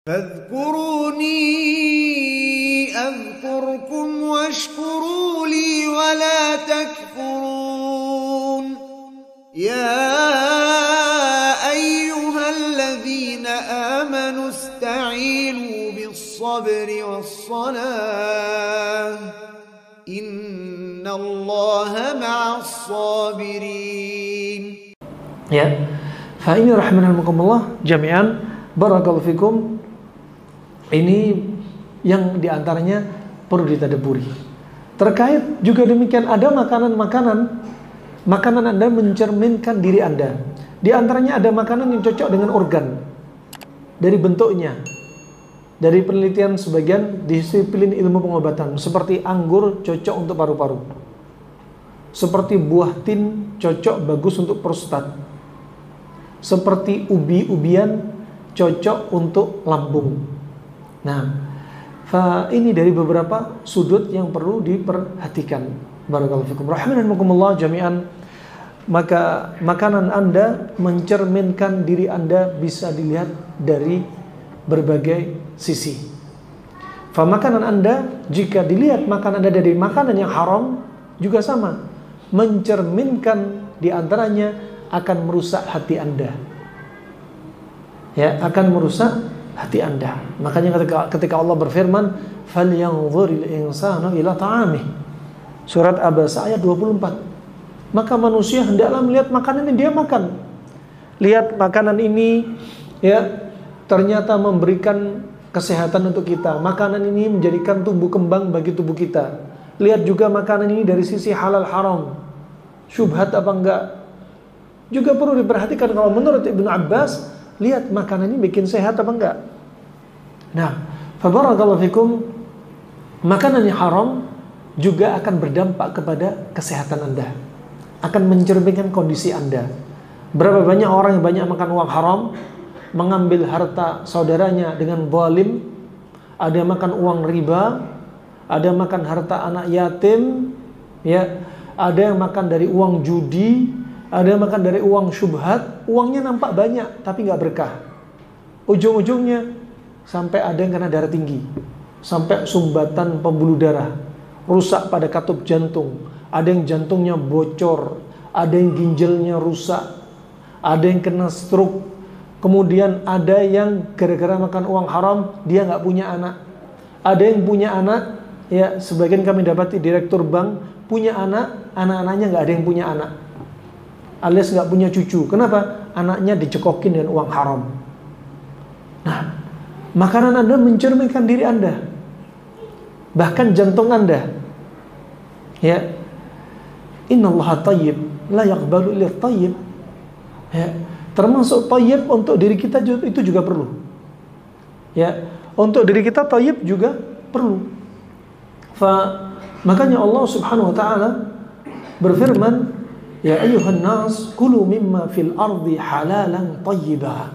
فاذكروني أذكركم واشكروا لي ولا تكفرون يا أيها الذين آمنوا استعينوا بالصبر والصلاة إن الله مع الصابرين. Ya, fa ini rahimanakumullah jami'an, barakallahu fikum. Ini yang diantaranya perlu ditadaburi. Terkait juga demikian, ada makanan Anda mencerminkan diri Anda. Di antaranya ada makanan yang cocok dengan organ dari bentuknya. Dari penelitian sebagian disiplin ilmu pengobatan, seperti anggur cocok untuk paru-paru, seperti buah tin cocok bagus untuk prostat, seperti ubi-ubian cocok untuk lambung. Nah, ini dari beberapa sudut yang perlu diperhatikan. Barakallahu fikum rahimakumullah jami'an. Maka makanan Anda mencerminkan diri Anda bisa dilihat dari berbagai sisi. Makanan Anda, jika dilihat makanan Anda dari makanan yang haram, juga sama, mencerminkan di antaranya akan merusak hati Anda. Ya, akan merusak hati Anda. Makanya ketika Allah berfirman, "Falyanzuril insanu ila ta'amih." Surat Abasa ayat 24. Maka manusia hendaklah melihat makanan yang dia makan. Lihat makanan ini, ya, ternyata memberikan kesehatan untuk kita. Makanan ini menjadikan tumbuh kembang bagi tubuh kita. Lihat juga makanan ini dari sisi halal haram, syubhat apa enggak. Juga perlu diperhatikan kalau menurut Ibnu Abbas, lihat makanan ini bikin sehat apa enggak. Nah, fabarakallahu fikum, makanan yang haram juga akan berdampak kepada kesehatan Anda, akan mencerminkan kondisi Anda. Berapa banyak orang yang banyak makan uang haram, mengambil harta saudaranya dengan zalim, ada yang makan uang riba, ada yang makan harta anak yatim, ya, ada yang makan dari uang judi, ada yang makan dari uang syubhat. Uangnya nampak banyak tapi nggak berkah. Ujung-ujungnya sampai ada yang kena darah tinggi, sampai sumbatan pembuluh darah, rusak pada katup jantung, ada yang jantungnya bocor, ada yang ginjalnya rusak, ada yang kena stroke. Kemudian ada yang gara-gara makan uang haram dia nggak punya anak. Ada yang punya anak, ya, sebagian kami dapati direktur bank punya anak, anak-anaknya nggak ada yang punya anak, alias nggak punya cucu. Kenapa? Anaknya dicekokin dengan uang haram. Nah, makanan Anda mencerminkan diri Anda, bahkan jantung Anda. Ya, innallaha thayyib la yaqbalu illa thayyib. Ya, termasuk thayyib untuk diri kita itu juga perlu. Ya, untuk diri kita thayyib juga perlu. Makanya Allah Subhanahu wa taala berfirman, "Ya ayyuhan nas, kulu mimma fil ardi halalan thayyiba."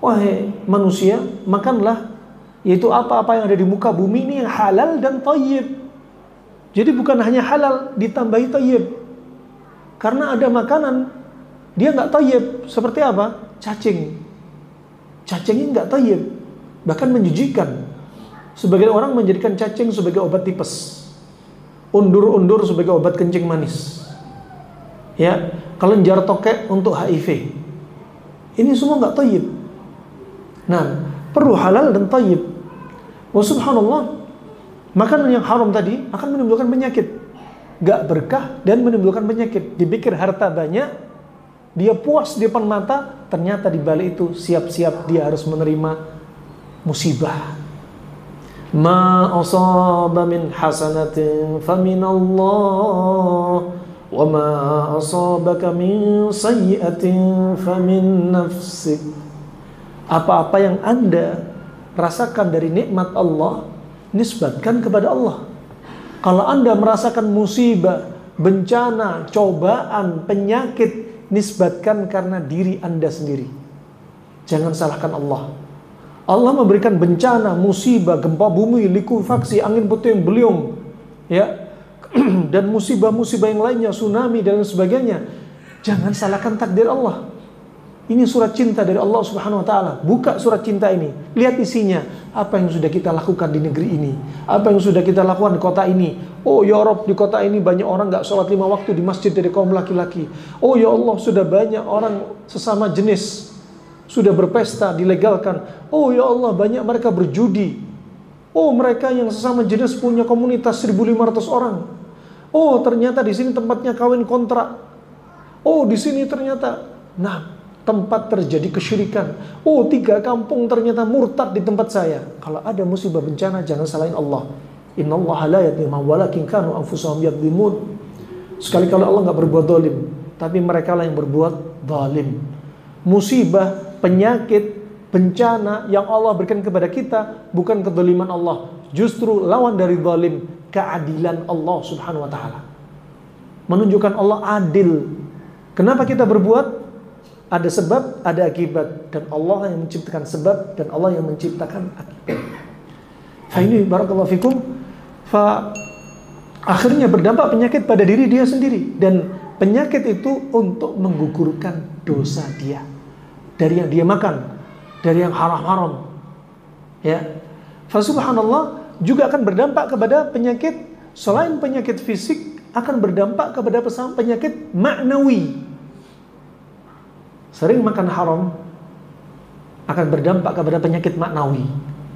Wahai manusia, makanlah, yaitu apa-apa yang ada di muka bumi ini yang halal dan thayyib. Jadi bukan hanya halal ditambahi thayyib. Karena ada makanan dia enggak thayyib, seperti apa? Cacing. Cacing ini enggak thayyib, bahkan menjijikan. Sebagian orang menjadikan cacing sebagai obat tipes, undur-undur sebagai obat kencing manis, ya, kelenjar tokek untuk HIV. Ini semua enggak thayyib. Nah, perlu halal dan thayyib. Wa subhanallah, makanan yang haram tadi akan menimbulkan penyakit, gak berkah dan menimbulkan penyakit. Dipikir harta banyak, dia puas di depan mata, ternyata di balik itu siap-siap dia harus menerima musibah. Ma asaba min hasanatin faminallah, wa ma asabaka min sayyi'atin famin nafsik. Apa-apa yang Anda rasakan dari nikmat Allah, nisbatkan kepada Allah. Kalau Anda merasakan musibah, bencana, cobaan, penyakit, nisbatkan karena diri Anda sendiri. Jangan salahkan Allah. Allah memberikan bencana, musibah, gempa bumi, likuifaksi, angin puting beliung, ya, dan musibah-musibah yang lainnya, tsunami dan sebagainya. Jangan salahkan takdir Allah. Ini surat cinta dari Allah Subhanahu wa taala. Buka surat cinta ini, lihat isinya. Apa yang sudah kita lakukan di negeri ini? Apa yang sudah kita lakukan di kota ini? Oh ya Rabb, di kota ini banyak orang gak sholat 5 waktu di masjid dari kaum laki-laki. Oh ya Allah, sudah banyak orang sesama jenis sudah berpesta, dilegalkan. Oh ya Allah, banyak mereka berjudi. Oh, mereka yang sesama jenis punya komunitas 1.500 orang. Oh, ternyata di sini tempatnya kawin kontrak. Oh, di sini ternyata tempat terjadi kesyirikan. Oh, 3 kampung ternyata murtad di tempat saya. Kalau ada musibah bencana, jangan salahin Allah. Innallaha la yadhlimu walakin kanu anfusahum yadhlimun. Sekali-kali Allah enggak berbuat zalim, tapi mereka lah yang berbuat zalim. Musibah, penyakit, bencana yang Allah berikan kepada kita bukan kezaliman Allah, justru lawan dari zalim, keadilan Allah Subhanahu wa taala. Menunjukkan Allah adil. Kenapa kita berbuat? Ada sebab, ada akibat, dan Allah yang menciptakan sebab dan Allah yang menciptakan akibat. Ini barakallahu fikum. Akhirnya berdampak penyakit pada diri dia sendiri, dan penyakit itu untuk menggugurkan dosa dia dari yang dia makan, dari yang haram-haram. Ya. Subhanallah, juga akan berdampak kepada penyakit selain penyakit fisik, akan berdampak kepada penyakit maknawi. Sering makan haram akan berdampak kepada penyakit maknawi.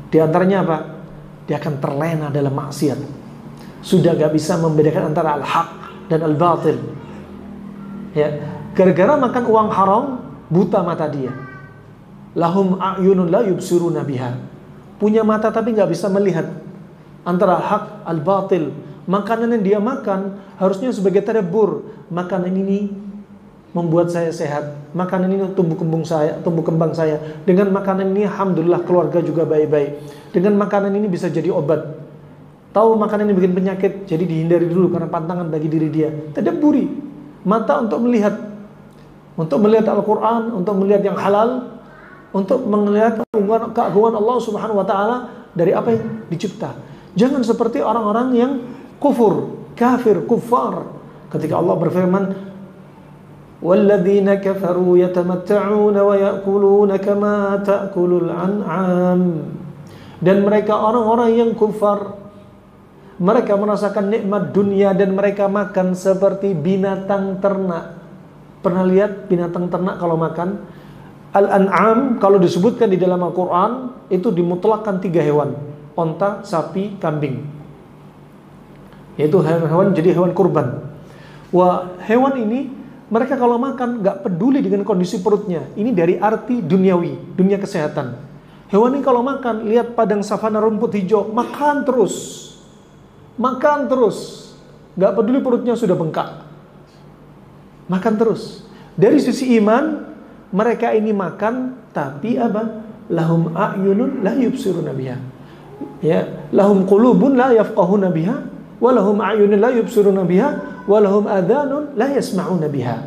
Di antaranya apa? Dia akan terlena dalam maksiat. Sudah gak bisa membedakan antara al-haq dan al-batil. Ya, gara-gara makan uang haram, buta mata dia. Lahum a'yunun la yubsiruna biha. Punya mata tapi gak bisa melihat antara hak al-batil. Makanan yang dia makan harusnya sebagai tadabbur. Makanan ini membuat saya sehat. Makanan ini tumbuh kembang saya. Dengan makanan ini alhamdulillah keluarga juga baik-baik. Dengan makanan ini bisa jadi obat. Tahu makanan ini bikin penyakit, jadi dihindari dulu karena pantangan bagi diri dia. Tadabburi. Mata untuk melihat. Untuk melihat Al-Quran, untuk melihat yang halal, untuk melihat keagungan Allah Subhanahu wa taala dari apa yang dicipta. Jangan seperti orang-orang yang kafir, kuffar. Ketika Allah berfirman, وَالَّذِينَ كَفَرُوا يَتَمَتَّعُونَ وَيَأْكُلُونَ كَمَا تَأْكُلُ الْأَنْعَامُ. Dan mereka orang-orang yang kufar, mereka merasakan nikmat dunia dan mereka makan seperti binatang ternak. Pernah lihat binatang ternak kalau makan? Al-an'am kalau disebutkan di dalam Al-Quran itu dimutlakkan 3 hewan: onta, sapi, kambing. Yaitu hewan jadi hewan kurban. Wah, hewan ini mereka kalau makan gak peduli dengan kondisi perutnya. Ini dari arti duniawi, dunia kesehatan. Hewan ini kalau makan, lihat padang savana rumput hijau, makan terus. Gak peduli perutnya sudah bengkak. Makan terus. Dari sisi iman, mereka ini makan, tapi apa? Lahum a'yunun la yubsiruna biha. Ya, lahum qulubun la yafqahuna biha, wa lahum a'yunun la yubsiruna biha, walahum adhanun la yasma'una biha.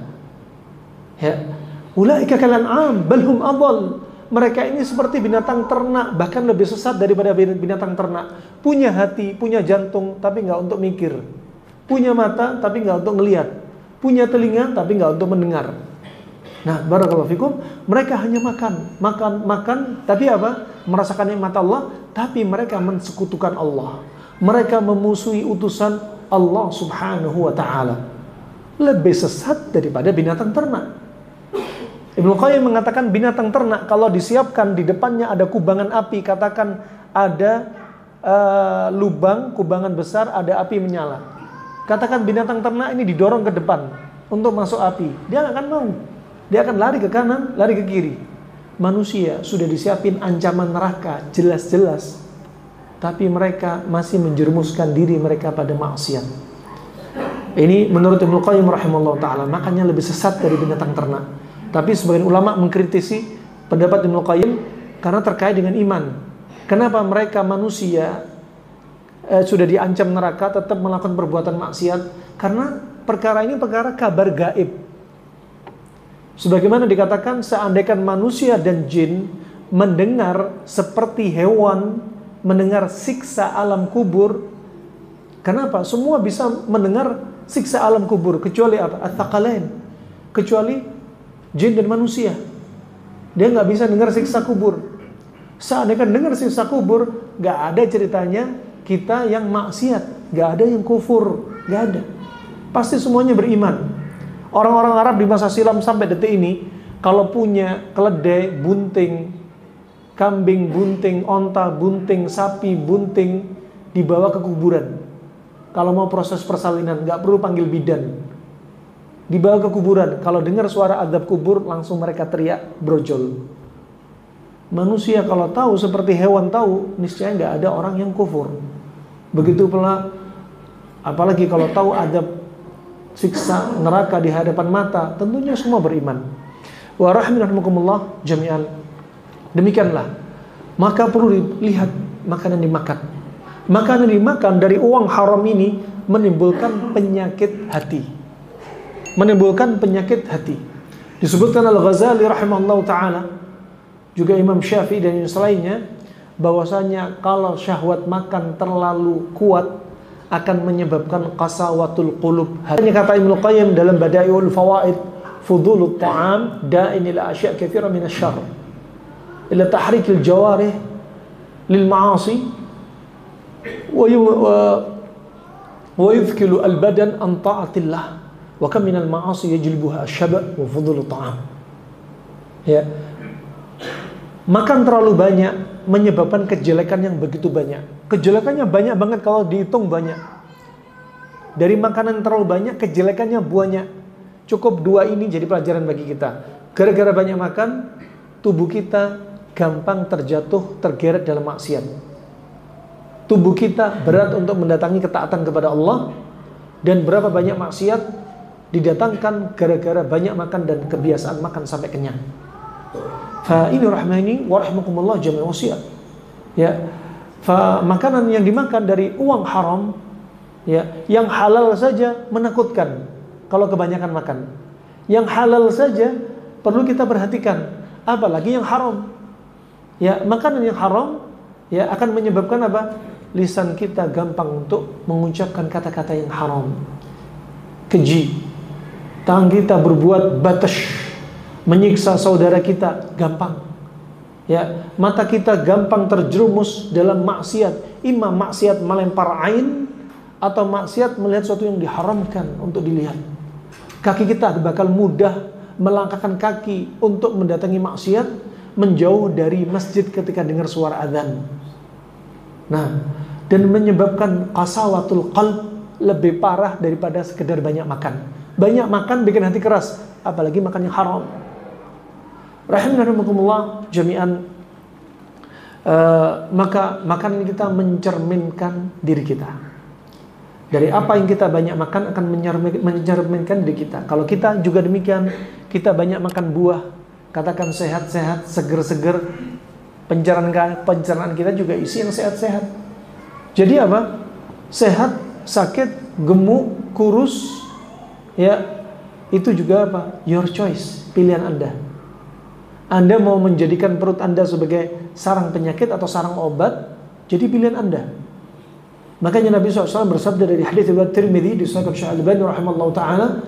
Ya, ulaika kalan'am bal hum adall. Mereka ini seperti binatang ternak, bahkan lebih sesat daripada binatang ternak. Punya hati, punya jantung, tapi enggak untuk mikir. Punya mata, tapi enggak untuk melihat. Punya telinga, tapi enggak untuk mendengar. Nah, barakallahu fikum, mereka hanya makan, tapi apa? Merasakan nikmat Allah, tapi mereka mensekutukan Allah. Mereka memusuhi utusan Allah Subhanahu wa ta'ala. Lebih sesat daripada binatang ternak. Ibnu Qayyim mengatakan binatang ternak kalau disiapkan di depannya ada kubangan api, katakan ada lubang kubangan besar, ada api menyala. Katakan binatang ternak ini didorong ke depan untuk masuk api, dia nggak akan mau. Dia akan lari ke kanan, lari ke kiri. Manusia sudah disiapin ancaman neraka jelas-jelas, tapi mereka masih menjerumuskan diri mereka pada maksiat. Ini menurut Ibnu Qayyim rahimahullah ta'ala, makanya lebih sesat dari binatang ternak. Tapi sebagian ulama mengkritisi pendapat Ibnu Qayyim karena terkait dengan iman. Kenapa mereka manusia sudah diancam neraka tetap melakukan perbuatan maksiat? Karena perkara ini perkara kabar gaib. Sebagaimana dikatakan, seandainya manusia dan jin mendengar seperti hewan mendengar siksa alam kubur. Kenapa? Semua bisa mendengar siksa alam kubur kecuali apa? Ats-tsaqalain. Kecuali jin dan manusia. Dia nggak bisa dengar siksa kubur. Seandainya dengar siksa kubur, nggak ada ceritanya kita yang maksiat, nggak ada yang kufur, nggak ada. Pasti semuanya beriman. Orang-orang Arab di masa silam sampai detik ini, kalau punya keledai, bunting, kambing, bunting, onta, bunting, sapi, bunting, dibawa ke kuburan. Kalau mau proses persalinan, nggak perlu panggil bidan. Dibawa ke kuburan. Kalau dengar suara azab kubur, langsung mereka teriak brojol. Manusia kalau tahu seperti hewan tahu, niscaya nggak ada orang yang kufur. Begitu pula, apalagi kalau tahu azab siksa neraka di hadapan mata, tentunya semua beriman. Wa rahimakumullah jami'an. Demikianlah. Maka perlu dilihat makanan dimakan. Makanan dimakan dari uang haram ini menimbulkan penyakit hati. Menimbulkan penyakit hati. Disebutkan Al-Ghazali rahimahullah ta'ala, juga Imam Syafi'i dan yang selainnya, bahwasanya kalau syahwat makan terlalu kuat akan menyebabkan qasawatul qulub. Hanya kata Ibnu Qayyim dalam Bada'iul Fawaid, fudulut ta'am da'in ila asya' katsira min asy-syarr ila tahrikil jawarih lil ma'asi wa yuzkilu al-badan an ta'atillah. Wa kam minal ma'asi yajlibuha asy-syaba' wa fudhulu ta'am. Ya. Makan terlalu banyak menyebabkan kejelekan yang begitu banyak. Kejelekannya banyak banget kalau dihitung banyak. Dari makanan terlalu banyak, kejelekannya banyak. Cukup 2 ini jadi pelajaran bagi kita. Gara-gara banyak makan, tubuh kita gampang terjatuh, tergeret dalam maksiat. Tubuh kita berat untuk mendatangi ketaatan kepada Allah. Dan berapa banyak maksiat didatangkan gara-gara banyak makan dan kebiasaan makan sampai kenyang. Fa ini rahmani wa rahimakumullah jami'an wasiat. Ya. Fa makanan yang dimakan dari uang haram, ya, yang halal saja menakutkan kalau kebanyakan makan. Yang halal saja perlu kita perhatikan, apalagi yang haram. Ya, makanan yang haram ya akan menyebabkan apa? Lisan kita gampang untuk mengucapkan kata-kata yang haram. Keji. Tangan kita berbuat batash, menyiksa saudara kita gampang. Ya, mata kita gampang terjerumus dalam maksiat, imma maksiat melempar ain atau maksiat melihat sesuatu yang diharamkan untuk dilihat. Kaki kita bakal mudah melangkahkan kaki untuk mendatangi maksiat, menjauh dari masjid ketika dengar suara azan. Nah, dan menyebabkan qasawatul qalb lebih parah daripada sekedar banyak makan. Banyak makan bikin hati keras, apalagi makan yang haram. Rahimakumullah jami'an. Maka makanan kita mencerminkan diri kita. Dari apa yang kita banyak makan akan mencerminkan diri kita. Kalau kita juga demikian, kita banyak makan buah, katakan sehat-sehat, seger-seger, pencernaan kita juga isi yang sehat-sehat. Jadi apa? Sehat, sakit, gemuk, kurus, ya, itu juga apa? Your choice, pilihan Anda. Anda mau menjadikan perut Anda sebagai sarang penyakit atau sarang obat, jadi pilihan Anda. Makanya Nabi SAW bersabda dari hadits riwayat Tirmidzi di Sahih Al-Albani rahimallahu taala,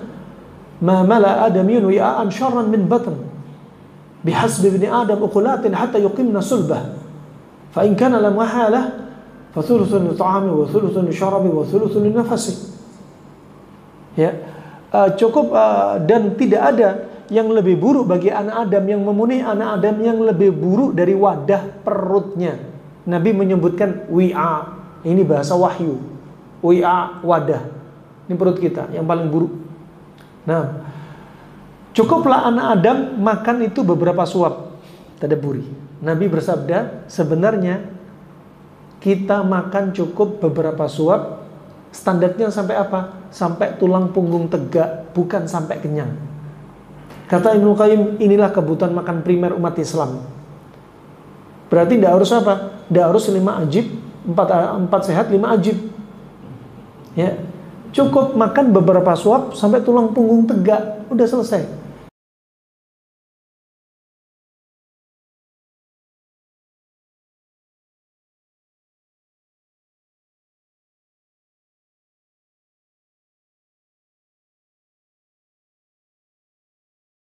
"Ma mala adamiyun wi'an syarran min batn, bihasbi ibni adam uqulatin hatta yuqimna sulbah, fa in kana la mahalah fa thuluthun li ta'ami wa thuluthun li syarabi wa thuluthun li nafasi." Ya, cukup dan tidak ada yang lebih buruk bagi anak Adam, yang memenuhi anak Adam yang lebih buruk dari wadah perutnya. Nabi menyebutkan wi'a, ini bahasa wahyu. Wi'a, wadah. Ini perut kita yang paling buruk. Nah, cukuplah anak Adam makan itu beberapa suap. Tadabburi. Nabi bersabda, sebenarnya kita makan cukup beberapa suap. Standarnya sampai apa? Sampai tulang punggung tegak, bukan sampai kenyang. Kata Ibnu Qayyim, inilah kebutuhan makan primer umat Islam. Berarti tidak harus apa? Tidak harus 5 ajib, 4 sehat, 5 ajib. Ya, cukup makan beberapa suap sampai tulang punggung tegak, udah selesai.